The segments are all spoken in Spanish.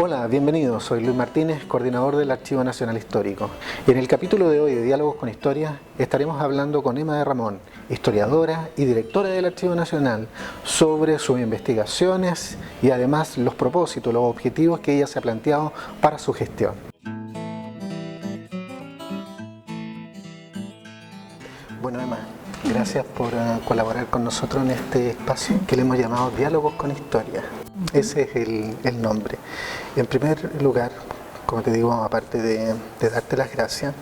Hola, bienvenidos. Soy Luis Martínez, coordinador del Archivo Nacional Histórico. Y en el capítulo de hoy de Diálogos con Historia estaremos hablando con Emma de Ramón, historiadora y directora del Archivo Nacional, sobre sus investigaciones y además los propósitos, los objetivos que ella se ha planteado para su gestión. Bueno, Emma, gracias por colaborar con nosotros en este espacio que le hemos llamado Diálogos con Historia. Ese es el nombre. En primer lugar, como te digo, aparte de darte las gracias,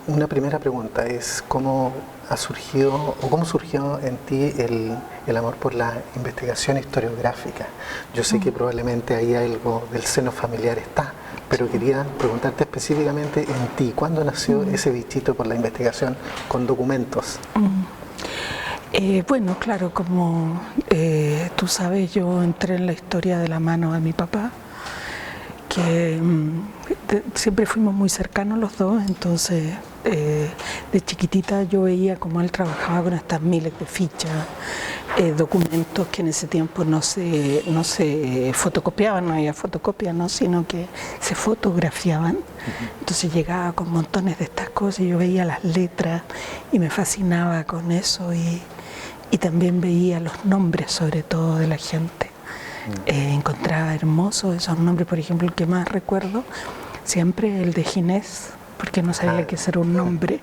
una primera pregunta es ¿cómo ha surgido o cómo surgió en ti el amor por la investigación historiográfica? Yo sé que probablemente ahí algo del seno familiar está, pero quería preguntarte específicamente en ti, ¿cuándo nació ese bichito por la investigación con documentos? Bueno, claro, como tú sabes, yo entré en la historia de la mano de mi papá, que siempre fuimos muy cercanos los dos, entonces de chiquitita yo veía cómo él trabajaba con estas miles de fichas, documentos que en ese tiempo no se fotocopiaban, no había fotocopia, ¿no? Sino que se fotografiaban. Entonces llegaba con montones de estas cosas y yo veía las letras y me fascinaba con eso y también veía los nombres sobre todo de la gente. Encontraba hermosos esos nombres, por ejemplo, el que más recuerdo siempre el de Ginés, porque no sabía que ese era un nombre,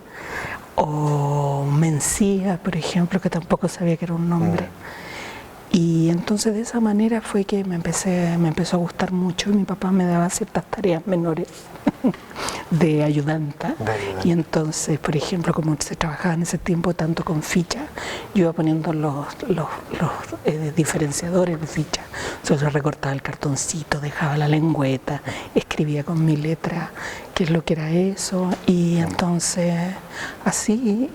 o Mencía, por ejemplo, que tampoco sabía que era un nombre. Y entonces de esa manera fue que me empezó a gustar mucho y mi papá me daba ciertas tareas menores de ayudanta. Y entonces, por ejemplo, como se trabajaba en ese tiempo tanto con fichas, yo iba poniendo los diferenciadores de fichas. Entonces recortaba el cartoncito, dejaba la lengüeta, escribía con mi letra qué es lo que era eso. Y entonces así,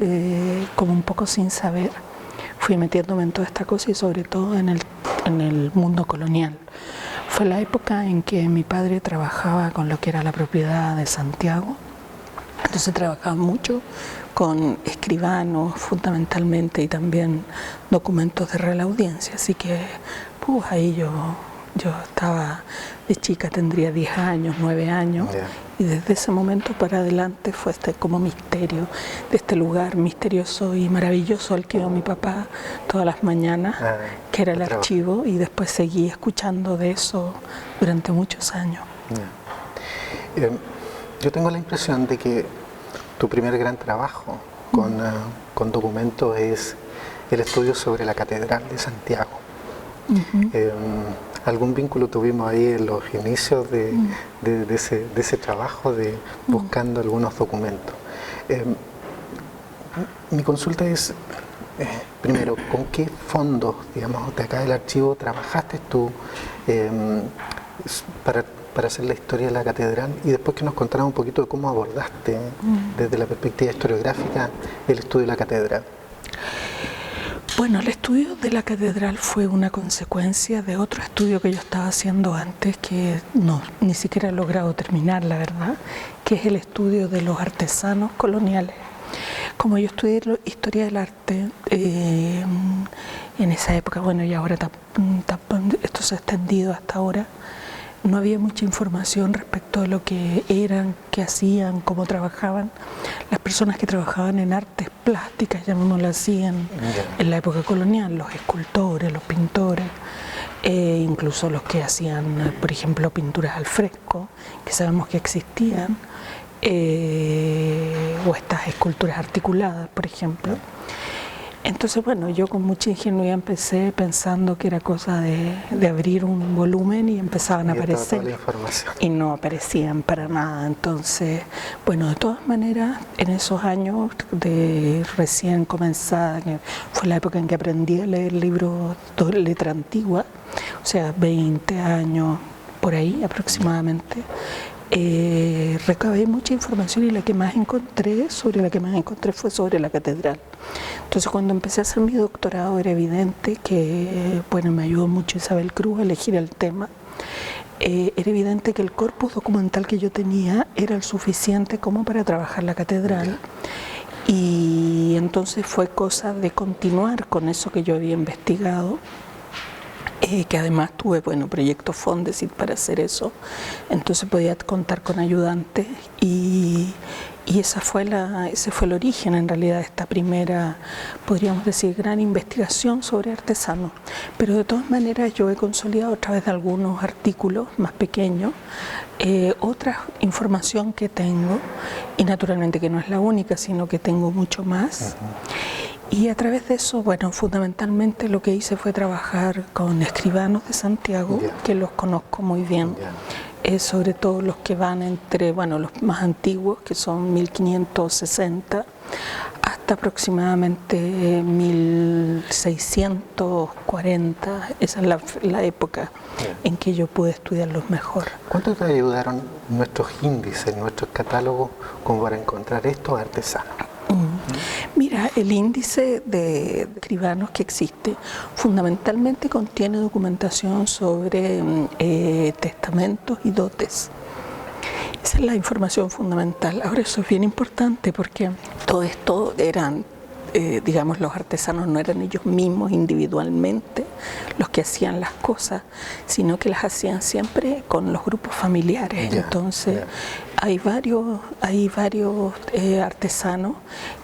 como un poco sin saber, fui metiéndome en toda esta cosa y sobre todo en el mundo colonial. Fue la época en que mi padre trabajaba con lo que era la propiedad de Santiago, entonces trabajaba mucho con escribanos fundamentalmente y también documentos de Real Audiencia, así que pues ahí yo estaba de chica, tendría 10 años, 9 años, y desde ese momento para adelante fue este como misterio de este lugar misterioso y maravilloso al que iba mi papá todas las mañanas, que era el archivo, y después seguí escuchando de eso durante muchos años. Yo tengo la impresión de que tu primer gran trabajo con documentos es el estudio sobre la Catedral de Santiago. Algún vínculo tuvimos ahí en los inicios de ese trabajo de buscando algunos documentos. Mi consulta es, primero, ¿con qué fondos, digamos, de acá del archivo trabajaste tú para hacer la historia de la catedral? Y después que nos contaras un poquito de cómo abordaste desde la perspectiva historiográfica el estudio de la catedral. Bueno, el estudio de la catedral fue una consecuencia de otro estudio que yo estaba haciendo antes, que ni siquiera he logrado terminar, la verdad, que es el estudio de los artesanos coloniales. Como yo estudié historia del arte en esa época, bueno, y ahora esto se ha extendido hasta ahora, no había mucha información respecto de lo que eran, qué hacían, cómo trabajaban. Las personas que trabajaban en artes plásticas, llamémoslo así, en la época colonial, los escultores, los pintores, incluso los que hacían, por ejemplo, pinturas al fresco, que sabemos que existían, o estas esculturas articuladas, por ejemplo. Entonces, bueno, yo con mucha ingenuidad empecé pensando que era cosa de abrir un volumen y empezaban a aparecer y no aparecían para nada. Entonces, bueno, de todas maneras, en esos años de recién comenzada, que fue la época en que aprendí a leer libros de letra antigua, o sea, 20 años por ahí aproximadamente, recabé mucha información y la que más encontré fue sobre la catedral. Entonces cuando empecé a hacer mi doctorado era evidente que, bueno, me ayudó mucho Isabel Cruz a elegir el tema. Era evidente que el corpus documental que yo tenía era el suficiente como para trabajar la catedral, y entonces fue cosa de continuar con eso que yo había investigado que además tuve, bueno, proyectos Fondesit para hacer eso, entonces podía contar con ayudantes y ese fue el origen en realidad de esta primera, podríamos decir, gran investigación sobre artesanos. Pero de todas maneras yo he consolidado a través de algunos artículos más pequeños otra información que tengo, y naturalmente que no es la única, sino que tengo mucho más. Y a través de eso, bueno, fundamentalmente lo que hice fue trabajar con escribanos de Santiago, que los conozco muy bien. Sobre todo los que van entre, bueno, los más antiguos, que son 1560, hasta aproximadamente 1640, esa es la época en que yo pude estudiarlos mejor. ¿Cuánto te ayudaron nuestros índices, nuestros catálogos, como para encontrar estos artesanos? Mira, el índice de escribanos que existe fundamentalmente contiene documentación sobre testamentos y dotes. Esa es la información fundamental. Ahora, eso es bien importante porque todo esto eran, digamos, los artesanos no eran ellos mismos individualmente los que hacían las cosas, sino que las hacían siempre con los grupos familiares. Entonces, hay varios artesanos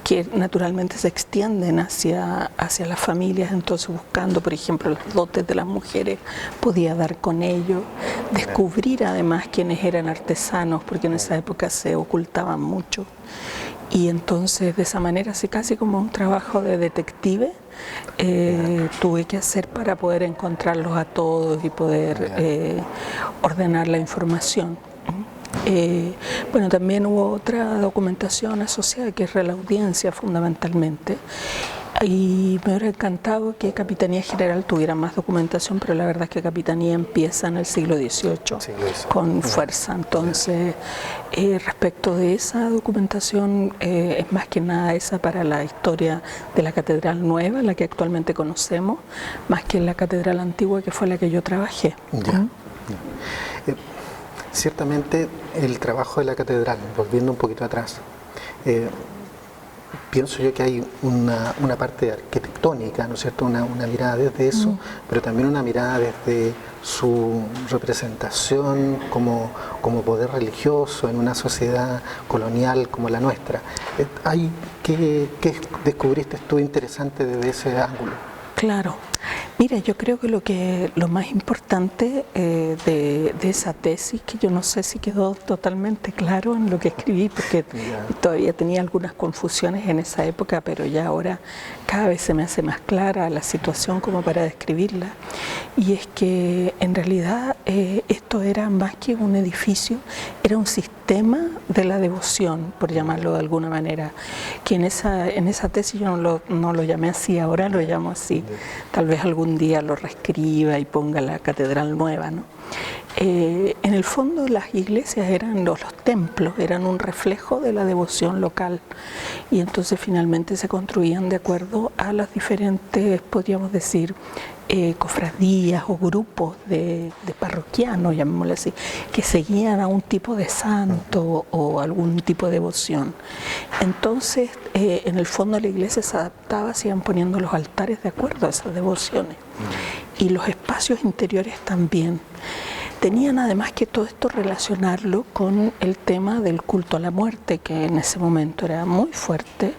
que naturalmente se extienden hacia las familias, entonces buscando, por ejemplo, los dotes de las mujeres, podía dar con ellos, descubrir además quiénes eran artesanos, porque en esa época se ocultaban mucho. Y entonces de esa manera, así casi como un trabajo de detective, tuve que hacer para poder encontrarlos a todos y poder ordenar la información. Bueno, también hubo otra documentación asociada que es la audiencia fundamentalmente. Y me hubiera encantado que Capitanía General tuviera más documentación, pero la verdad es que Capitanía empieza en el siglo XVIII con fuerza. Entonces, respecto de esa documentación, es más que nada esa para la historia de la Catedral Nueva, la que actualmente conocemos, más que la Catedral Antigua, que fue la que yo trabajé. Ciertamente, el trabajo de la Catedral, volviendo un poquito atrás, pienso yo que hay una parte arquitectónica, ¿no es cierto?, una mirada desde eso, pero también una mirada desde su representación como poder religioso en una sociedad colonial como la nuestra. ¿Qué descubriste tú interesante desde ese ángulo? Claro. Mira, yo creo que lo más importante de esa tesis, que yo no sé si quedó totalmente claro en lo que escribí, porque todavía tenía algunas confusiones en esa época, pero ya ahora cada vez se me hace más clara la situación como para describirla, y es que en realidad esto era más que un edificio, era un sistema de la devoción, por llamarlo de alguna manera, que en esa tesis yo no lo llamé así, ahora lo llamo así, tal vez algún día lo reescriba y ponga la Catedral Nueva, ¿no? En el fondo las iglesias eran, los templos eran un reflejo de la devoción local, y entonces finalmente se construían de acuerdo a las diferentes, podríamos decir, cofradías o grupos de parroquianos, llamémosle así, que seguían a un tipo de santo o algún tipo de devoción. Entonces, en el fondo la iglesia se adaptaba, se iban poniendo los altares de acuerdo a esas devociones, y los espacios interiores también. Tenían además que todo esto relacionarlo con el tema del culto a la muerte, que en ese momento era muy fuerte,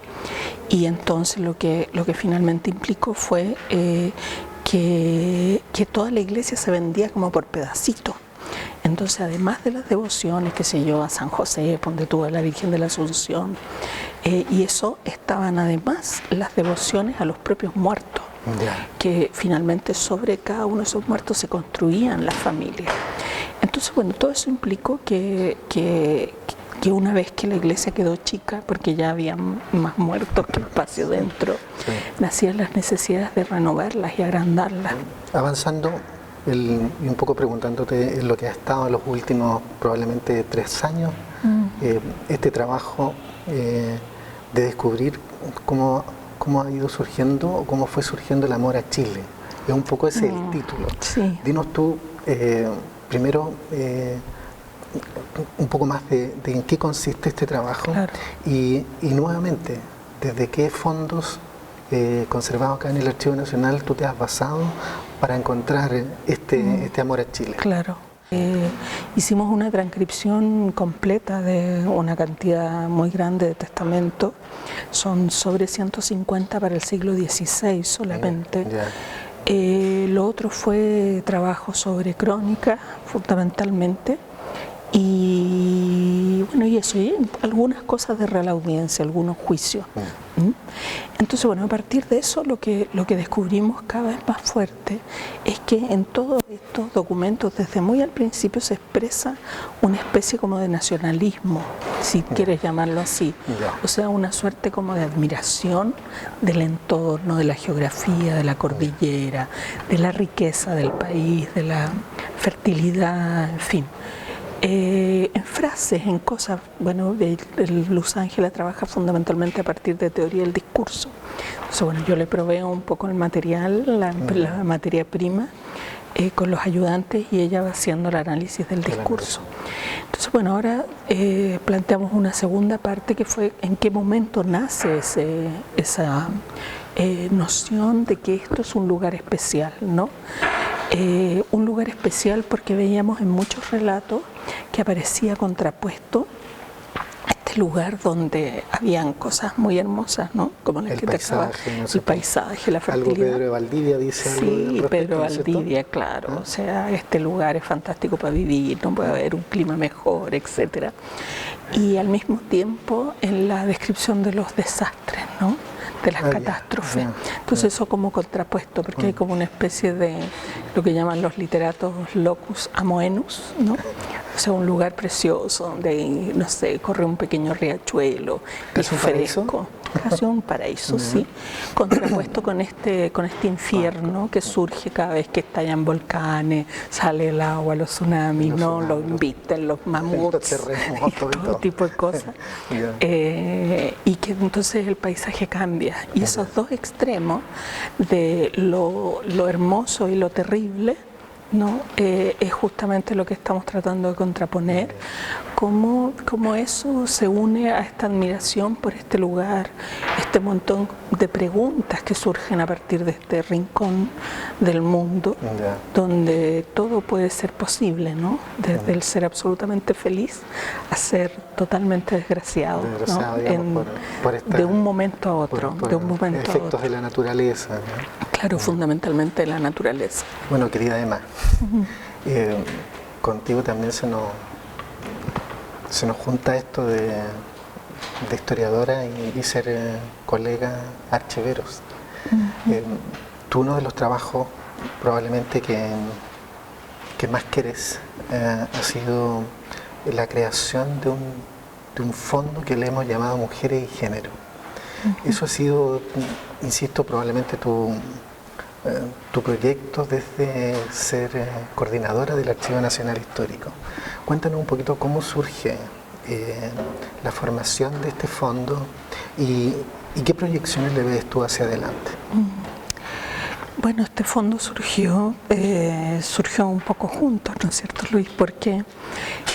y entonces lo que finalmente implicó fue que toda la iglesia se vendía como por pedacitos. Entonces, además de las devociones, qué sé yo, a San José, ponte tú, a la Virgen de la Asunción, y eso estaban además las devociones a los propios muertos, que finalmente sobre cada uno de esos muertos se construían las familias. Entonces, bueno, todo eso implicó que una vez que la iglesia quedó chica, porque ya había más muertos que espacio dentro, nacían las necesidades de renovarlas y agrandarlas. Avanzando, y un poco preguntándote en lo que ha estado en los últimos probablemente 3 años, este trabajo de descubrir cómo ha ido surgiendo o cómo fue surgiendo el amor a Chile. Es un poco ese el título. Sí. Dinos tú, primero, un poco más de en qué consiste este trabajo, y nuevamente, desde qué fondos conservados acá en el Archivo Nacional, tú te has basado para encontrar este amor a Chile. Claro. Hicimos una transcripción completa de una cantidad muy grande de testamentos. Son sobre 150 para el siglo XVI solamente. Lo otro fue trabajo sobre crónica, fundamentalmente. Y bueno, y eso, y algunas cosas de Real Audiencia, algunos juicios. Entonces, bueno, a partir de eso lo que descubrimos cada vez más fuerte es que en todos estos documentos, desde muy al principio, se expresa una especie como de nacionalismo, si quieres llamarlo así. O sea, una suerte como de admiración del entorno, de la geografía, de la cordillera, de la riqueza del país, de la fertilidad, en fin. En frases, en cosas, bueno, Luz Ángela trabaja fundamentalmente a partir de teoría del discurso. Entonces, bueno, yo le proveo un poco el material, la materia prima, con los ayudantes, y ella va haciendo el análisis del discurso. Entonces, bueno, ahora planteamos una segunda parte, que fue en qué momento nace esa noción de que esto es un lugar especial, ¿no? Un lugar especial porque veíamos en muchos relatos que aparecía contrapuesto este lugar donde habían cosas muy hermosas, ¿no? Como las que te acabas, el paisaje, la fertilidad. Algo Pedro de Valdivia dice. Sí, Pedro de Valdivia, claro. O sea, este lugar es fantástico para vivir, no puede haber un clima mejor, etcétera. Y al mismo tiempo en la descripción de los desastres, ¿no? De las catástrofes. Entonces eso como contrapuesto, porque hay como una especie de lo que llaman los literatos locus amoenus, ¿no? O sea, un lugar precioso donde, no sé, corre un pequeño riachuelo, es fresco. Casi un paraíso, sí. Contrapuesto con este infierno que surge cada vez que estallan volcanes, sale el agua, los tsunamis, ¿no? Los inviten, los mamuts, y todo tipo de cosas. Y que entonces el paisaje cambia. Y esos dos extremos de lo hermoso y lo terrible, ¿no? Es justamente lo que estamos tratando de contraponer, cómo eso se une a esta admiración por este lugar, este montón de preguntas que surgen a partir de este rincón del mundo, donde todo puede ser posible, ¿no? Desde el ser absolutamente feliz a ser totalmente desgraciado, ¿no? Digamos, de un momento a otro, de un momento a otro. Efectos de la naturaleza, ¿no? Claro, fundamentalmente la naturaleza. Bueno, querida Emma, contigo también se nos junta esto de historiadora y ser colega archiveros. Tú, uno de los trabajos probablemente que más quieres ha sido la creación de un fondo que le hemos llamado Mujeres y Género. Eso ha sido, insisto, probablemente tu proyecto desde ser coordinadora del Archivo Nacional Histórico. Cuéntanos un poquito cómo surge la formación de este fondo y qué proyecciones le ves tú hacia adelante. Bueno, este fondo surgió un poco juntos, ¿no es cierto, Luis? Porque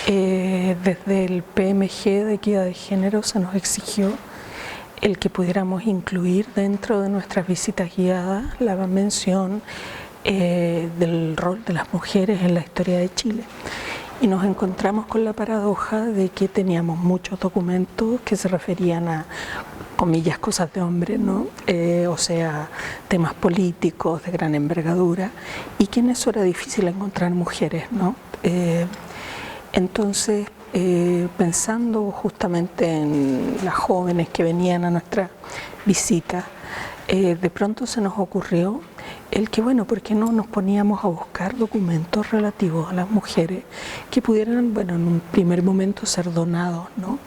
desde el PMG de Equidad de Género se nos exigió el que pudiéramos incluir dentro de nuestras visitas guiadas la mención del rol de las mujeres en la historia de Chile. Y nos encontramos con la paradoja de que teníamos muchos documentos que se referían a, comillas, cosas de hombre, ¿no? O sea, temas políticos de gran envergadura, y que en eso era difícil encontrar mujeres, ¿no? Entonces, pensando justamente en las jóvenes que venían a nuestra visita, de pronto se nos ocurrió el que, bueno, ¿por qué no nos poníamos a buscar documentos relativos a las mujeres que pudieran, bueno, en un primer momento ser donados, ¿no?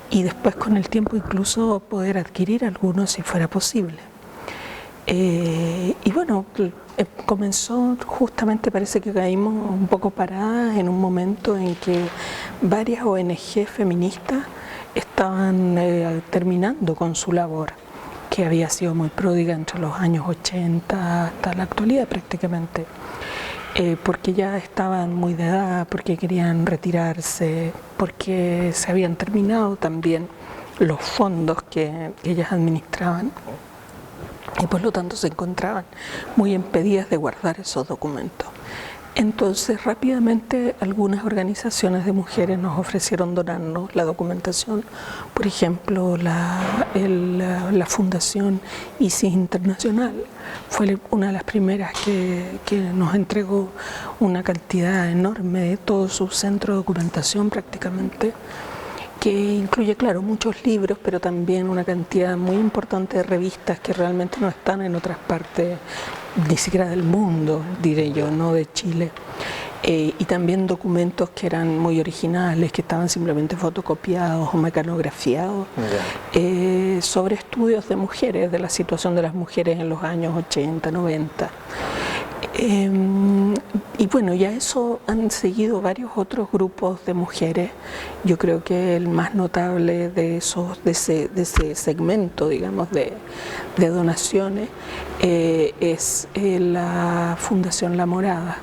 Y después con el tiempo incluso poder adquirir algunos si fuera posible. Y bueno, comenzó justamente, parece que caímos un poco paradas en un momento en que varias ONG feministas estaban terminando con su labor, que había sido muy pródiga entre los años 80 hasta la actualidad prácticamente, porque ya estaban muy de edad, porque querían retirarse, porque se habían terminado también los fondos que ellas administraban. y por lo tanto se encontraban muy impedidas de guardar esos documentos. Entonces rápidamente algunas organizaciones de mujeres nos ofrecieron donarnos la documentación. Por ejemplo, la Fundación ISIS Internacional fue una de las primeras que nos entregó una cantidad enorme de todo su centro de documentación prácticamente, que incluye, claro, muchos libros, pero también una cantidad muy importante de revistas que realmente no están en otras partes, ni siquiera del mundo, diré yo, no de Chile. Y también documentos que eran muy originales, que estaban simplemente fotocopiados o mecanografiados, sobre estudios de mujeres, de la situación de las mujeres en los años 80, 90. Y bueno, ya eso han seguido varios otros grupos de mujeres. Yo creo que el más notable de ese segmento, digamos, de donaciones es la Fundación La Morada,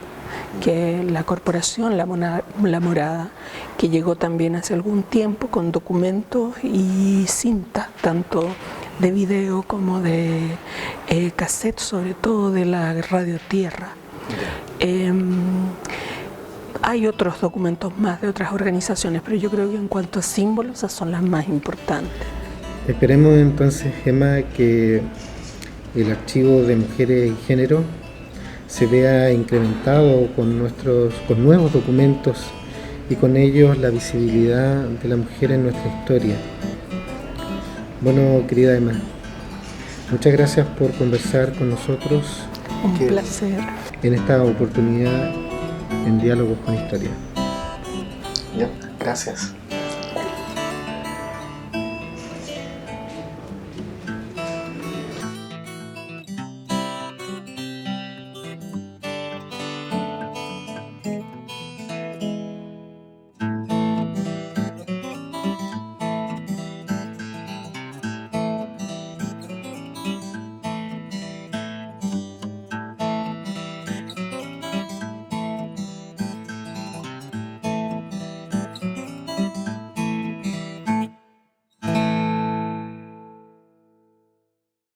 que es la corporación La Morada, que llegó también hace algún tiempo con documentos y cintas, tanto de video como de cassette, sobre todo de la Radio Tierra. Hay otros documentos más de otras organizaciones, pero yo creo que en cuanto a símbolos, esas son las más importantes. Esperemos entonces, Gemma, que el archivo de mujeres y género se vea incrementado con nuevos documentos y con ellos la visibilidad de la mujer en nuestra historia. Bueno, querida Emma, muchas gracias por conversar con nosotros. Un placer. En esta oportunidad en Diálogos con Historia. Ya, gracias.